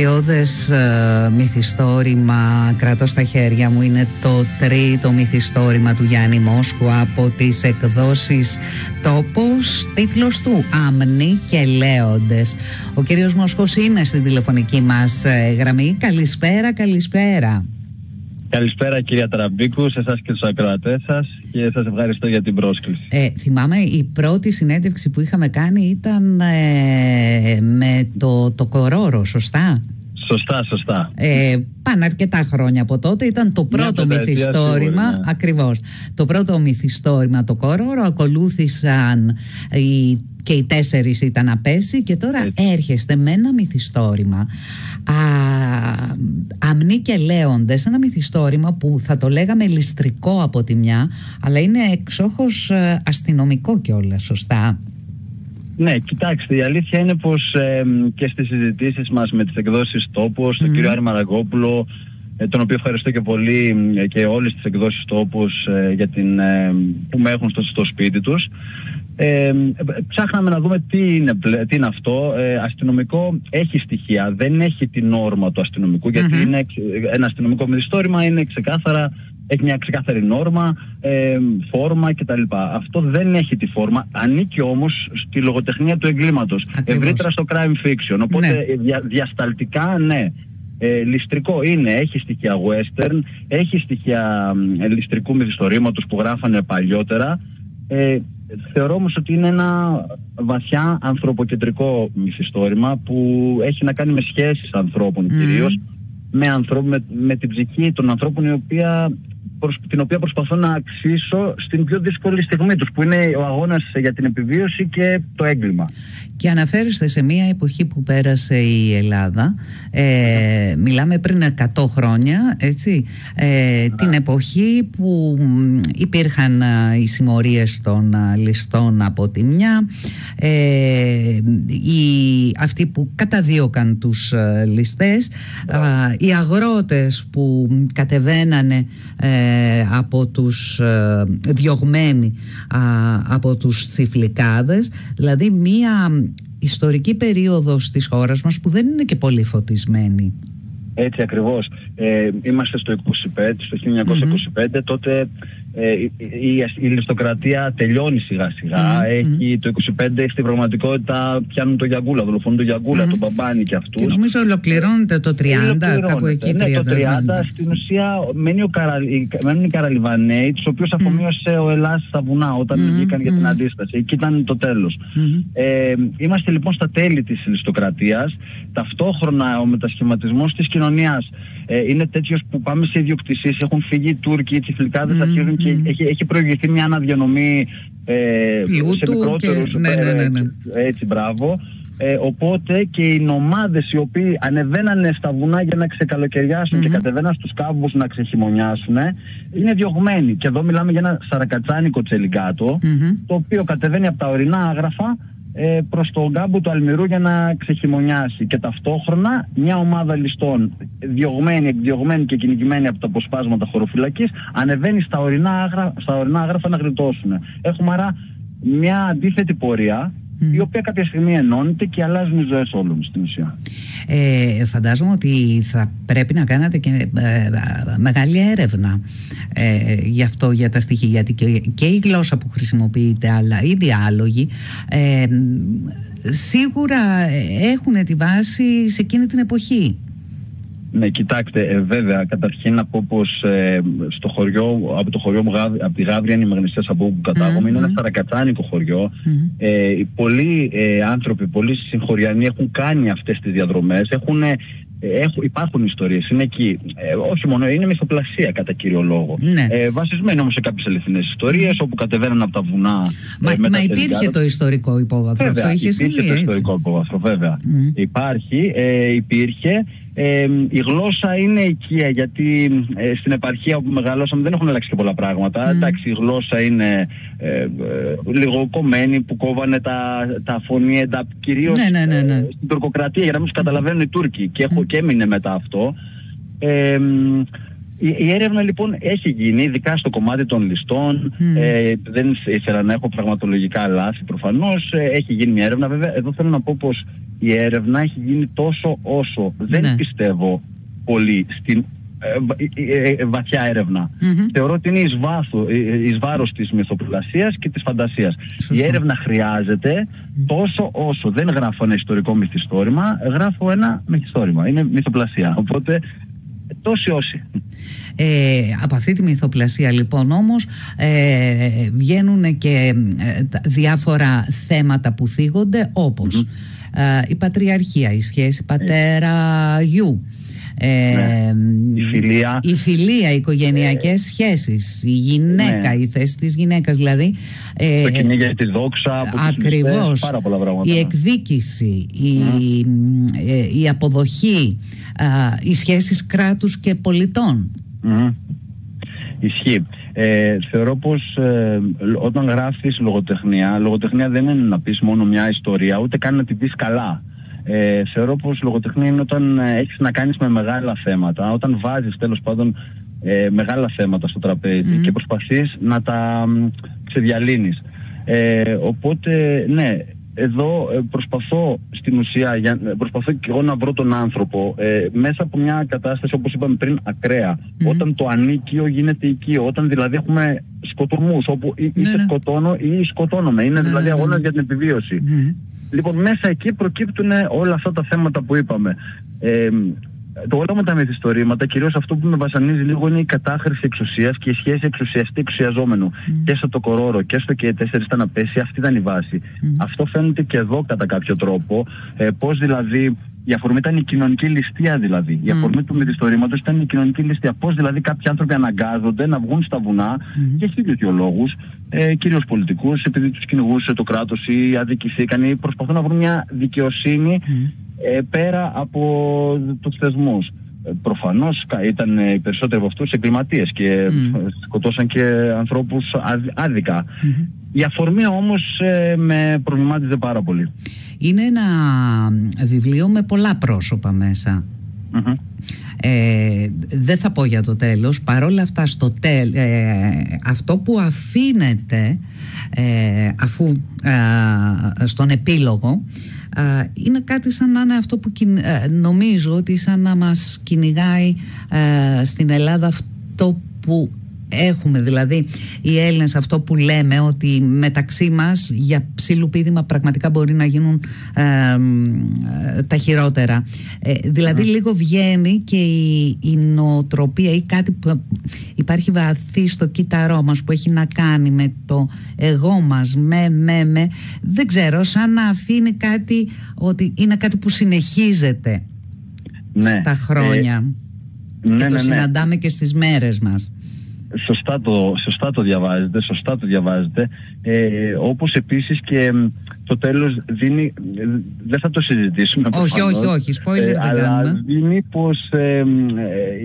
Θειώδες μυθιστόρημα κρατώ στα χέρια μου. Είναι το τρίτο μυθιστόρημα του Γιάννη Μόσχου από τις εκδόσεις Τόπος. Τίτλος του Αμνοί και Λέοντες. Ο κύριος Μόσχος είναι στην τηλεφωνική μας γραμμή. Καλησπέρα, καλησπέρα. Καλησπέρα κυρία Ταραμπίκου, σε εσάς και τους ακροατές σας, και σας ευχαριστώ για την πρόσκληση. Θυμάμαι η πρώτη συνέντευξη που είχαμε κάνει ήταν με το Κορόρο, σωστά? Σωστά. Πάνε αρκετά χρόνια από τότε. Ήταν το πρώτο μυθιστόρημα, ναι. Ακριβώς. Το πρώτο μυθιστόρημα, το Κορόρο. Ακολούθησαν και οι 4 ήταν απέσιοι. Και τώρα έρχεστε με ένα μυθιστόρημα, Αμνοί και Λέοντες. Ένα μυθιστόρημα που θα το λέγαμε ληστρικό από τη μια, αλλά είναι εξόχως αστυνομικό κιόλας, σωστά? Ναι, κοιτάξτε, η αλήθεια είναι πως και στις συζητήσεις μας με τις εκδόσεις Τόπος, τον κύριο Άρη Μαραγκόπουλο, τον οποίο ευχαριστώ και πολύ, και όλες τις εκδόσεις Τόπος για που με έχουν στο σπίτι τους, ψάχναμε να δούμε τι είναι αυτό. Αστυνομικό έχει στοιχεία, δεν έχει την όρμα του αστυνομικού, γιατί είναι ένα αστυνομικό μυθιστόρημα, είναι ξεκάθαρα. Έχει μια ξεκάθαρη νόρμα, φόρμα κτλ. Αυτό δεν έχει τη φόρμα, ανήκει όμως στη λογοτεχνία του εγκλήματος. Ευρύτερα στο crime fiction. Οπότε διασταλτικά, ναι. Ληστρικό είναι, έχει στοιχεία western, έχει στοιχεία ληστρικού μυθιστορήματος που γράφανε παλιότερα. Θεωρώ όμως ότι είναι ένα βαθιά ανθρωποκεντρικό μυθιστόρημα που έχει να κάνει με σχέσεις ανθρώπων κυρίως, με την ψυχή των ανθρώπων την οποία προσπαθώ να αξίσω στην πιο δύσκολη στιγμή τους, που είναι ο αγώνας για την επιβίωση και το έγκλημα. Και αναφέρεστε σε μια εποχή που πέρασε η Ελλάδα, μιλάμε πριν 100 χρόνια, έτσι, την εποχή που υπήρχαν οι συμμορίες των ληστών από τη μια, αυτοί που καταδίωκαν τους ληστές, οι αγρότες που κατεβαίνανε από τους διωγμένοι από τους τσιφλικάδες, δηλαδή μία ιστορική περίοδος της χώρας μας που δεν είναι και πολύ φωτισμένη. Έτσι ακριβώς. Είμαστε στο 1925, τότε η ληστοκρατία τελειώνει σιγά σιγά. Έχει το 25, στην πραγματικότητα πιάνουν το Γιαγκούλα, δολοφονούν το Γιαγκούλα, τον Μπαμπάνη και αυτούς. Και νομίζω ολοκληρώνεται το 30, κάπου εκεί. Ναι, το 30 στην ουσία μένουν οι Καραλιβαναίοι, τους οποίους αφομοίωσε ο Ελλάς στα βουνά όταν βγήκαν για την αντίσταση. Εκεί ήταν το τέλος. Είμαστε λοιπόν στα τέλη της ληστοκρατίας. Ταυτόχρονα ο μετασχηματισμός της κοινωνίας είναι τέτοιος που πάμε σε ιδιοκτησίες, έχουν φύγει οι Τούρκοι, οι τσιφλικάδες αρχίζουν και έχει προηγηθεί μια αναδιανομή σε μικρότερους. Έτσι, μπράβο. Οπότε και οι νομάδες οι οποίοι ανεβαίνανε στα βουνά για να ξεκαλοκαιριάσουν και κατεβαίναν στους κάβους να ξεχειμωνιάσουν, είναι διωγμένοι. Και εδώ μιλάμε για ένα σαρακατσάνικο τσελιγκάτο, το οποίο κατεβαίνει από τα ορεινά άγραφα προς τον κάμπο του Αλμυρού για να ξεχειμωνιάσει. Και ταυτόχρονα μια ομάδα ληστών, εκδιωγμένοι και κυνηγημένοι από τα αποσπάσματα χωροφυλακής, ανεβαίνει στα ορεινά άγραφα να γλιτώσουν. Έχουμε άρα μια αντίθετη πορεία, η οποία κάποια στιγμή ενώνεται και αλλάζουν οι ζωές όλων στην ουσία. Φαντάζομαι ότι θα πρέπει να κάνατε και μεγάλη έρευνα γι' αυτό, για τα στοιχεία, γιατί και η γλώσσα που χρησιμοποιείται, αλλά οι διάλογοι σίγουρα έχουν τη βάση σε εκείνη την εποχή. Ναι, κοιτάξτε, βέβαια, καταρχήν να πω πως στο χωριό, από το χωριό μου, από τη Γάβρια, οι Μαγνησίες, από όπου κατάγομαι, είναι ένα σαρακατσάνικο χωριό. Πολλοί άνθρωποι, πολλοί συγχωριανοί έχουν κάνει αυτές τις διαδρομές, υπάρχουν ιστορίες, είναι εκεί. Όχι μόνο, είναι μυθοπλασία κατά κύριο λόγο. Βασισμένοι όμως σε κάποιες αληθινές ιστορίες, όπου κατεβαίναν από τα βουνά. Μα υπήρχε το ιστορικό υπόβαθρο. Βέβαια, αυτό υπήρχε το ιστορικό υπόβαθρο, βέβαια. Υπήρχε. Η γλώσσα είναι οικία, γιατί στην επαρχία όπου μεγαλώσαμε δεν έχουν αλλάξει και πολλά πράγματα. Εντάξει, η γλώσσα είναι λίγο κομμένη, που κόβανε τα φωνήεντα κυρίως στην τουρκοκρατία για να μην τους καταλαβαίνουν οι Τούρκοι, και έμεινε μετά αυτό. Η έρευνα λοιπόν έχει γίνει, ειδικά στο κομμάτι των ληστών. Δεν ήθελα να έχω πραγματολογικά λάθη προφανώς. Έχει γίνει μια έρευνα. Βέβαια, εδώ θέλω να πω πως η έρευνα έχει γίνει τόσο όσο. Δεν πιστεύω πολύ στην βαθιά έρευνα. Θεωρώ ότι είναι εις βάρος της μυθοπλασίας και της φαντασίας. Η έρευνα χρειάζεται τόσο όσο. Δεν γράφω ένα ιστορικό μυθιστόρημα, γράφω ένα μυθιστόρημα. Είναι μυθοπλασία. Οπότε τόσοι όσοι. Από αυτή τη μυθοπλασία λοιπόν όμως βγαίνουν και διάφορα θέματα που θίγονται, όπως η πατριαρχία, η σχέση πατέρα-γιου, η φιλία, οι οικογενειακές σχέσεις, η γυναίκα, η θέση της γυναίκας, δηλαδή το κυνήγι τη δόξα, ακριβώς, πάρα πολλά πράγματα, η εκδίκηση, η αποδοχή, οι σχέσεις κράτους και πολιτών. Ισχύει. Θεωρώ πως όταν γράφεις λογοτεχνία δεν είναι να πεις μόνο μια ιστορία, ούτε καν να την πεις καλά. Θεωρώ πως λογοτεχνία είναι όταν έχεις να κάνεις με μεγάλα θέματα, όταν βάζεις τέλος πάντων μεγάλα θέματα στο τραπέζι και προσπαθείς να τα ξεδιαλύνεις. Οπότε ναι, εδώ προσπαθώ στην ουσία, προσπαθώ και εγώ να βρω τον άνθρωπο μέσα από μια κατάσταση, όπως είπαμε πριν, ακραία. Όταν το ανίκιο γίνεται οικείο, όταν δηλαδή έχουμε σκοτωμούς, όπου είτε σκοτώνω ή σκοτώνομαι. Είναι δηλαδή αγώνας για την επιβίωση. Λοιπόν, μέσα εκεί προκύπτουν όλα αυτά τα θέματα που είπαμε. Το όλο με τα μυθιστορήματα, κυρίως αυτό που με βασανίζει λίγο, είναι η κατάχρηση εξουσίας και η σχέση εξουσιαστή-εξουσιαζόμενου. Και στο το κορόρο και στο και οι 4 ήταν απέσι, αυτή ήταν η βάση. Αυτό φαίνεται και εδώ κατά κάποιο τρόπο. Πώς δηλαδή η αφορμή ήταν η κοινωνική ληστεία, δηλαδή. Η αφορμή του μυθιστορήματος ήταν η κοινωνική ληστεία. Πώς δηλαδή κάποιοι άνθρωποι αναγκάζονται να βγουν στα βουνά και χίλιους δυο λόγους, κυρίως πολιτικούς, επειδή τους κυνηγούσε το κράτος ή αδικηθήκαν ή προσπαθούν να βρουν μια δικαιοσύνη πέρα από τους θεσμούς. Προφανώς ήταν οι περισσότεροι από αυτούς εγκληματίες και σκοτώσαν και ανθρώπους άδικα. Η αφορμή όμως με προβλημάτιζε πάρα πολύ. Είναι ένα βιβλίο με πολλά πρόσωπα μέσα. Δεν θα πω για το τέλος. Παρόλα αυτά αυτό που αφήνεται αφού στον επίλογο είναι κάτι σαν να είναι αυτό που νομίζω ότι σαν να μας κυνηγάει στην Ελλάδα αυτό που έχουμε, δηλαδή οι Έλληνες, αυτό που λέμε ότι μεταξύ μας για ψιλοπίδημα πραγματικά μπορεί να γίνουν τα χειρότερα. Δηλαδή λίγο βγαίνει και η νοοτροπία ή κάτι που υπάρχει βαθύ στο κύτταρό μας που έχει να κάνει με το εγώ μας, δεν ξέρω, σαν να αφήνει κάτι, ότι είναι κάτι που συνεχίζεται στα χρόνια και το συναντάμε και στις μέρες μας. Σωστά το διαβάζετε. Όπως επίσης και το τέλος δίνει, δεν θα το συζητήσουμε. Όχι, spoiler δεν αλλά κάνουμε. δίνει πως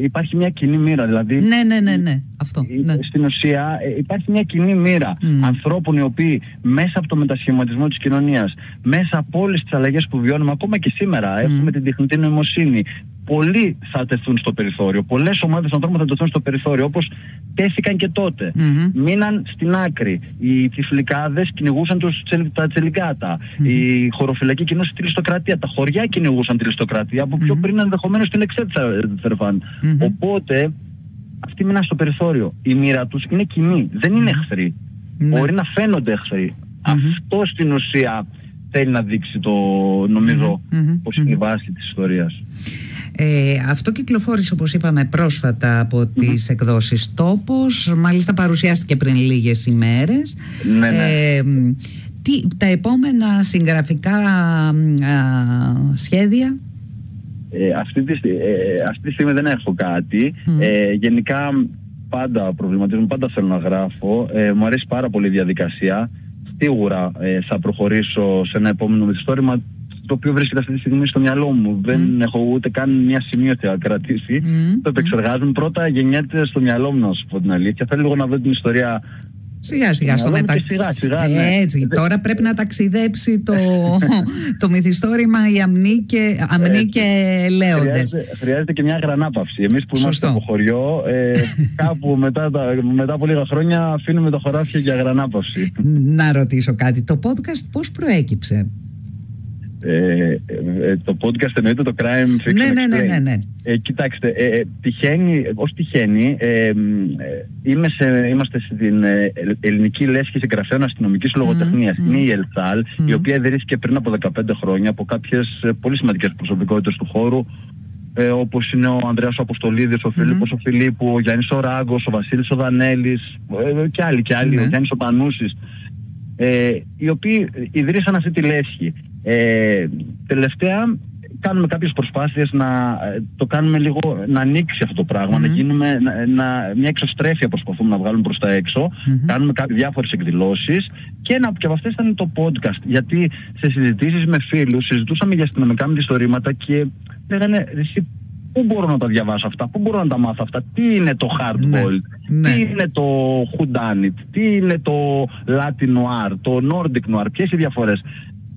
υπάρχει μια κοινή μοίρα, δηλαδή. Ναι, αυτό. Ναι. Στην ουσία υπάρχει μια κοινή μοίρα ανθρώπων οι οποίοι μέσα από το μετασχηματισμό της κοινωνίας, μέσα από όλες τις αλλαγές που βιώνουμε ακόμα και σήμερα, έχουμε την τεχνητή νοημοσύνη. Πολλοί θα τεθούν στο περιθώριο. Πολλές ομάδες ανθρώπων θα τεθούν στο περιθώριο, όπως τέθηκαν και τότε. Μείναν στην άκρη. Οι τυφλικάδες κυνηγούσαν τα τσελιγκάτα. Η χωροφυλακή κυνηγούσε τη ληστοκρατία. Τα χωριά κυνηγούσαν τη ληστοκρατία, από πιο πριν ενδεχομένως την εξέθερφαν. Οπότε αυτοί μείναν στο περιθώριο. Η μοίρα τους είναι κοινή. Δεν είναι εχθροί. Μπορεί να φαίνονται εχθροί. Αυτό στην ουσία θέλει να δείξει νομίζω πως είναι η βάση της ιστορίας. Αυτό κυκλοφόρησε, όπως είπαμε, πρόσφατα από τις εκδόσεις Τόπος. Μάλιστα παρουσιάστηκε πριν λίγες ημέρες. Τα επόμενα συγγραφικά σχέδια? Αυτή τη στιγμή δεν έχω κάτι. Γενικά πάντα προβληματίζομαι, πάντα θέλω να γράφω. Μου αρέσει πάρα πολύ η διαδικασία. Σίγουρα θα προχωρήσω σε ένα επόμενο μυθιστόρημα, το οποίο βρίσκεται αυτή τη στιγμή στο μυαλό μου. Δεν έχω ούτε καν μια σημείωση να κρατήσει. Το επεξεργάζομαι. Πρώτα γεννιέται στο μυαλό μου, να σου πω την αλήθεια. Θέλω λίγο να δω την ιστορία σιγά στο μεταξύ. Έτσι, τώρα πρέπει να ταξιδέψει το μυθιστόρημα οι αμνοί και λέοντες. Χρειάζεται και μια γρανάπαυση. Εμείς που είμαστε από χωριό, κάπου μετά από λίγα χρόνια αφήνουμε το χωράφι για γρανάπαυση. Να ρωτήσω κάτι. Το podcast πώς προέκυψε? Το podcast εννοείται το Crime Fiction Explained. Ναι. Κοιτάξτε, τυχαίνει, είμαστε στην Ελληνική Λέσχη Συγγραφέων Αστυνομικής Λογοτεχνίας. Είναι η ΕΛΤΑΛ, η οποία ιδρύθηκε πριν από 15 χρόνια από κάποιες πολύ σημαντικές προσωπικότητες του χώρου, όπως είναι ο Ανδρέας ο Αποστολίδης, ο Φίλιππος ο Φιλίππου, ο Γιάννης ο Ράγκος, ο Βασίλης ο Δανέλης και άλλοι, ο Γιάννης ο Πανούσης, οι οποίοι ιδρύσαν αυτή τη λέσχη. Τελευταία κάνουμε κάποιες προσπάθειες να το κάνουμε λίγο, να ανοίξει αυτό το πράγμα, να γίνουμε, μια εξωστρέφεια προσπαθούμε να βγάλουμε προς τα έξω, κάνουμε διάφορες εκδηλώσεις και από αυτές ήταν το podcast, γιατί σε συζητήσεις με φίλους συζητούσαμε για αστυνομικά μυθιστορήματα και λέγανε, εσύ πού μπορώ να τα διαβάσω αυτά, πού μπορώ να τα μάθω αυτά, τι είναι το hard boiled, τι είναι το whodunit, τι είναι το Latin noir, το Nordic noir, ποιες οι διαφορές.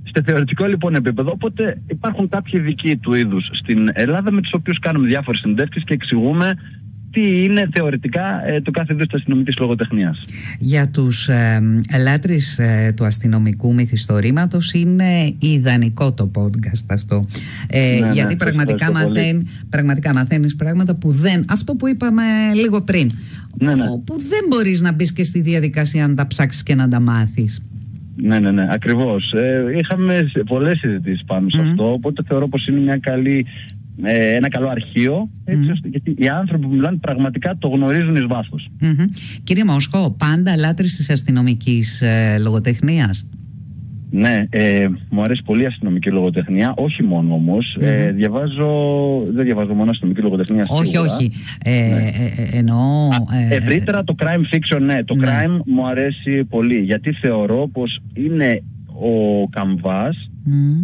Στο θεωρητικό λοιπόν επίπεδο, οπότε υπάρχουν κάποιοι δικοί του είδους στην Ελλάδα με τους οποίους κάνουμε διάφορες συνεντεύξεις και εξηγούμε τι είναι θεωρητικά το κάθε είδος της αστυνομικής λογοτεχνίας. Για τους ελάτρεις του αστυνομικού μυθιστορήματος είναι ιδανικό το podcast αυτό. Γιατί πραγματικά μαθαίνεις πράγματα που δεν, αυτό που είπαμε λίγο πριν, που δεν μπορείς να μπεις και στη διαδικασία να τα ψάξεις και να τα μάθεις. Ναι, ακριβώς. Είχαμε πολλές συζητήσεις πάνω σε αυτό, οπότε θεωρώ πως είναι ένα καλό αρχείο, έτσι, γιατί οι άνθρωποι που μιλάνε πραγματικά το γνωρίζουν εις βάθος. Κύριε Μόσχο, πάντα λάτρης της αστυνομικής λογοτεχνίας? Ναι, μου αρέσει πολύ η αστυνομική λογοτεχνία, όχι μόνο όμως. Δεν διαβάζω μόνο αστυνομική λογοτεχνία. Όχι. Εννοώ. Ευρύτερα το crime fiction, ναι. Το crime μου αρέσει πολύ, γιατί θεωρώ πως είναι ο καμβάς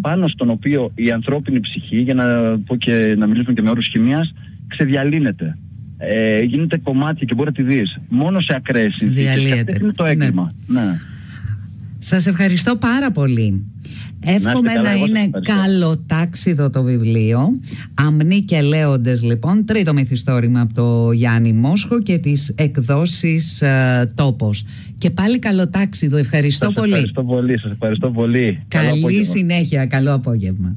πάνω στον οποίο η ανθρώπινη ψυχή, για να πω και να μιλήσουμε και με όρους χημίας, ξεδιαλύνεται. Γίνεται κομμάτι και μπορεί να τη δεις. Μόνο σε ακραίες συνθήκες. Αυτό είναι το έγκλημα. Ναι. Σας ευχαριστώ πάρα πολύ. Εύχομαι να είναι καλοτάξιδο το βιβλίο. Αμνοί και Λέοντες λοιπόν, τρίτο μυθιστόρημα από το Γιάννη Μόσχο και τις εκδόσεις Τόπος. Και πάλι καλοτάξιδο. Ευχαριστώ πολύ. Σας ευχαριστώ πολύ. Καλή συνέχεια, καλό απόγευμα.